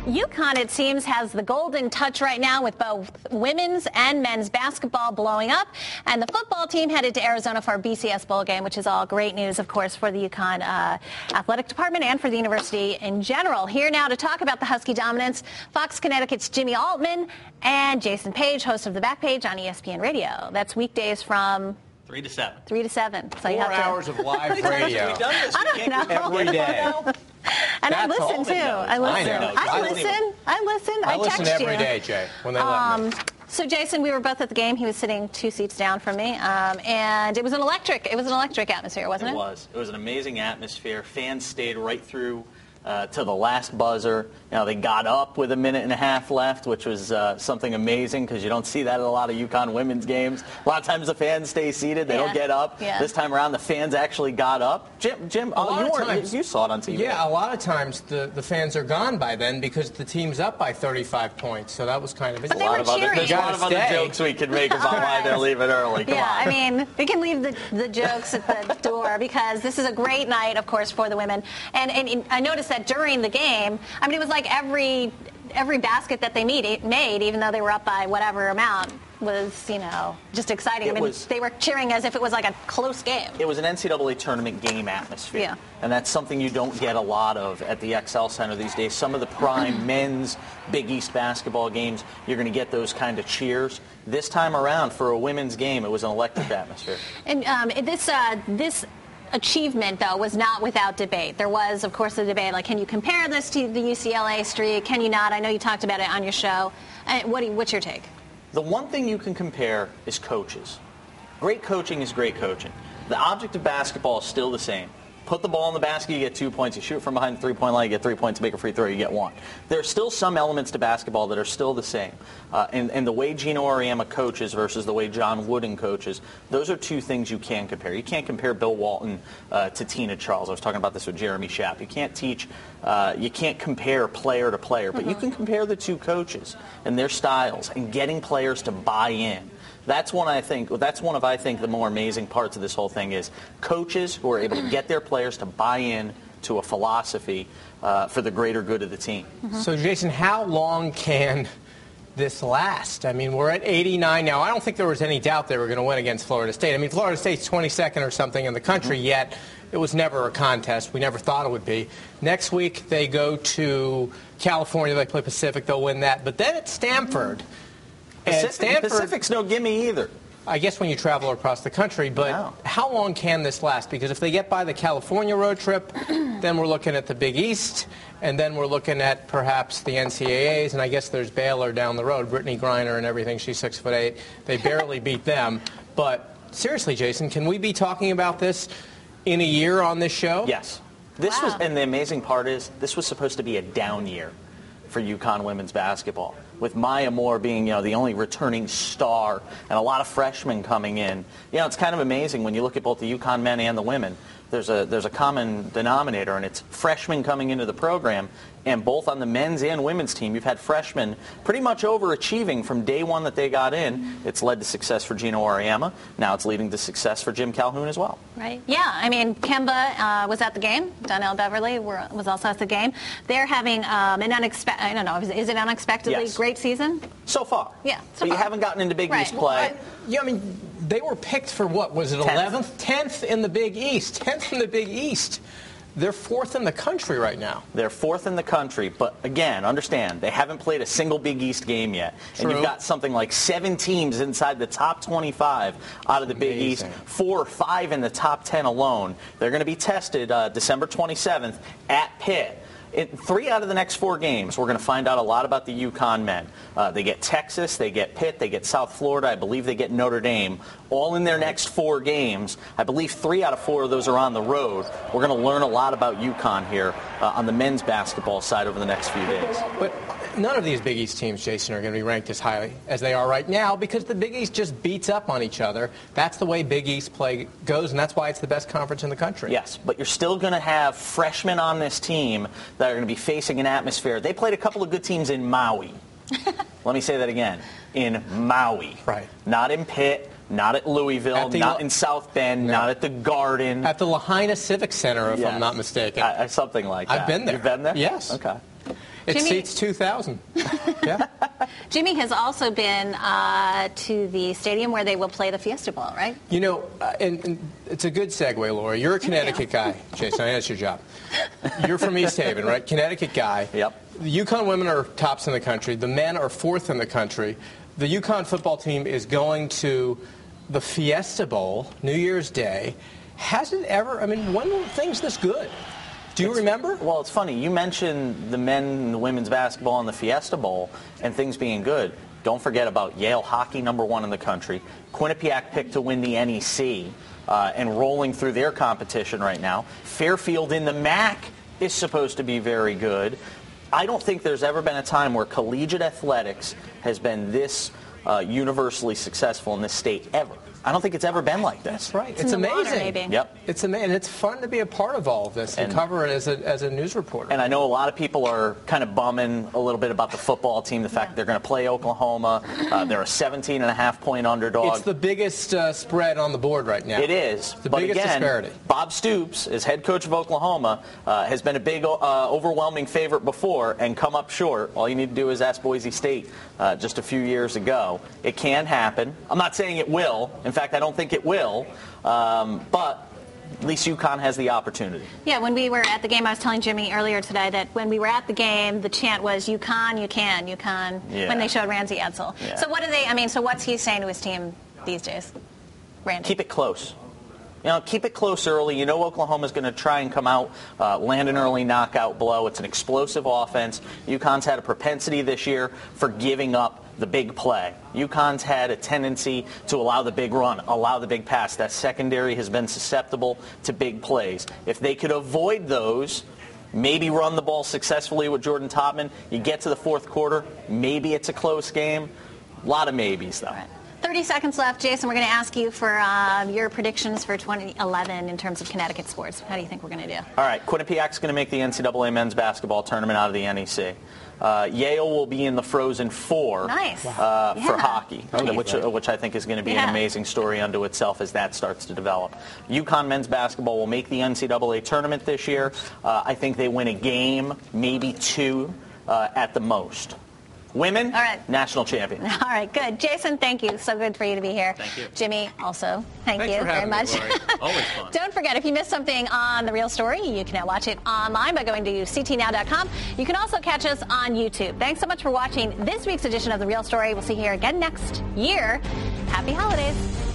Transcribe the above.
UConn, it seems, has the golden touch right now with both women's and men's basketball blowing up. And the football team headed to Arizona for a BCS bowl game, which is all great news, of course, for the UConn athletic department and for the university in general. Here now to talk about the Husky dominance, Fox Connecticut's Jimmy Altman and Jason Page, host of The Back Page on ESPN Radio. That's weekdays from 3 to 7. 3 to 7. So 4 you have to... hours of live radio. I don't know. Every day. And I That's listen, all too. I listen. I listen text every you. day, Jay, when they let me. So, Jason, we were both at the game. He was sitting 2 seats down from me. And it was an electric atmosphere, wasn't it? It was. It was an amazing atmosphere. Fans stayed right through to the last buzzer. You know, they got up with a minute and a half left, which was something amazing because you don't see that at a lot of UConn women's games. A lot of times the fans stay seated. They don't get up. Yeah. This time around, the fans actually got up. Jim, you saw it on TV. Yeah, a lot of times the fans are gone by then because the team's up by 35 points. So that was kind of... But they were cheering. There's a lot of other jokes we could make about why they're leaving early. Come on. I mean, we can leave the jokes at the door because this is a great night, of course, for the women. And I noticed that during the game, I mean, it was like every basket that they made, even though they were up by whatever amount, was, you know, just exciting. They were cheering as if it was like a close game. It was an NCAA tournament game atmosphere. Yeah. And that's something you don't get a lot of at the XL Center these days. Some of the prime men's Big East basketball games, you're going to get those kind of cheers. This time around, for a women's game, it was an electric atmosphere. And this achievement, though, was not without debate. There was, of course, the debate, like, can you compare this to the UCLA streak? Can you not? I know you talked about it on your show. What's your take? The one thing you can compare is coaches. Great coaching is great coaching. The object of basketball is still the same. Put the ball in the basket, you get 2 points. You shoot from behind the three-point line, you get 3 points. Make a free throw, you get 1. There are still some elements to basketball that are still the same. And the way Gino Auriemma coaches versus the way John Wooden coaches, those are two things you can compare. You can't compare Bill Walton to Tina Charles. I was talking about this with Jeremy Schaap. You can't compare player to player, but you can compare the two coaches and their styles and getting players to buy in. That's one of the more amazing parts of this whole thing is coaches who are able to get their players to buy in to a philosophy for the greater good of the team. So, Jason, how long can this last? I mean, we're at 89 now. I don't think there was any doubt they were going to win against Florida State. I mean, Florida State's 22nd or something in the country, yet it was never a contest. We never thought it would be. Next week, they go to California. They play Pacific. They'll win that. But then it's Stanford. Pacific's no gimme either. I guess when you travel across the country, but how long can this last? Because if they get by the California road trip, then we're looking at the Big East, and then we're looking at perhaps the NCAAs, and I guess there's Baylor down the road, Brittany Griner and everything. She's 6'8". They barely beat them. But seriously, Jason, can we be talking about this in a year on this show? Yes. And the amazing part is this was supposed to be a down year for UConn women's basketball, with Maya Moore being, the only returning star and a lot of freshmen coming in. It's kind of amazing when you look at both the UConn men and the women. There's a common denominator, and it's freshmen coming into the program. And both on the men's and women's team, you've had freshmen pretty much overachieving from day one that they got in. It's led to success for Gino Auriemma. Now it's leading to success for Jim Calhoun as well. Right. Yeah. I mean, Kemba was at the game. Donnell Beverly was also at the game. They're having an unexpected, I don't know, is it unexpectedly great season? So far. Yeah. But you haven't gotten into Big East play. I mean, they were picked for what? Was it 11th? 10th in the Big East. 10th in the Big East. They're 4th in the country right now. They're 4th in the country, but again, understand, they haven't played a single Big East game yet. True. And you've got something like 7 teams inside the top 25 out of the Big East, 4 or 5 in the top 10 alone. They're going to be tested December 27th at Pitt. In 3 out of the next 4 games, we're going to find out a lot about the UConn men. They get Texas, they get Pitt, they get South Florida, I believe they get Notre Dame, all in their next 4 games. I believe 3 out of 4 of those are on the road. We're going to learn a lot about UConn here on the men's basketball side over the next few days. But none of these Big East teams, Jason, are going to be ranked as highly as they are right now because the Big East just beats up on each other. That's the way Big East play goes, and that's why it's the best conference in the country. Yes, but you're still going to have freshmen on this team that are going to be facing an atmosphere. They played a couple of good teams in Maui. Let me say that again. In Maui. Right. Not in Pitt. Not at Louisville, not in South Bend, not at the Garden. At the Lahaina Civic Center, if I'm not mistaken. Something like that. I've been there. You've been there? Yes. Okay. It seats 2,000. Yeah. Jimmy has also been to the stadium where they will play the Fiesta Bowl, right? You know, and it's a good segue, Laura. You're a Connecticut guy, Jason. I know that's your job. You're from East Haven, right? Connecticut guy. Yep. The UConn women are tops in the country. The men are fourth in the country. The UConn football team is going to the Fiesta Bowl, New Year's Day. Has it ever, I mean, when were things this good? Do you remember? Well, it's funny. You mentioned the men and the women's basketball in the Fiesta Bowl and things being good. Don't forget about Yale hockey, #1 in the country. Quinnipiac picked to win the NEC and rolling through their competition right now. Fairfield in the MAC is supposed to be very good. I don't think there's ever been a time where collegiate athletics has been this universally successful in this state ever. I don't think it's ever been like this. That's right. It's amazing. Water, maybe. Yep. It's amazing. And it's fun to be a part of all of this and cover it as a news reporter. And I know a lot of people are kind of bumming a little bit about the football team, the fact that they're going to play Oklahoma. They're a 17.5-point underdog. It's the biggest spread on the board right now. It is. The biggest disparity. Bob Stoops, as head coach of Oklahoma, has been a big, overwhelming favorite before and come up short. All you need to do is ask Boise State just a few years ago. It can happen. I'm not saying it will. In fact, I don't think it will, but at least UConn has the opportunity. Yeah, when we were at the game, I was telling Jimmy earlier today that when we were at the game, the chant was UConn, you can, UConn, when they showed Ramsey Edsel. Yeah. So what do they, I mean, so what's he saying to his team these days, Randy? Keep it close. You know, keep it close early. You know Oklahoma's going to try and come out, land an early knockout blow. It's an explosive offense. UConn's had a propensity this year for giving up the big play. UConn's had a tendency to allow the big run, allow the big pass. That secondary has been susceptible to big plays. If they could avoid those, maybe run the ball successfully with Jordan Topman, you get to the fourth quarter, maybe it's a close game. A lot of maybes, though. All right. 30 seconds left. Jason, we're going to ask you for your predictions for 2011 in terms of Connecticut sports. How do you think we're going to do? All right. Quinnipiac's going to make the NCAA men's basketball tournament out of the NEC. Yale will be in the Frozen Four for hockey, which I think is going to be an amazing story unto itself as that starts to develop. UConn men's basketball will make the NCAA tournament this year. I think they win a game, maybe two at the most. Women, national champion. All right, good. Jason, thank you. So good for you to be here. Thank you. Jimmy, also, thank Thanks you for very having much. me, Lori. Always fun. Don't forget, if you missed something on The Real Story, you can now watch it online by going to ctnow.com. You can also catch us on YouTube. Thanks so much for watching this week's edition of The Real Story. We'll see you here again next year. Happy holidays.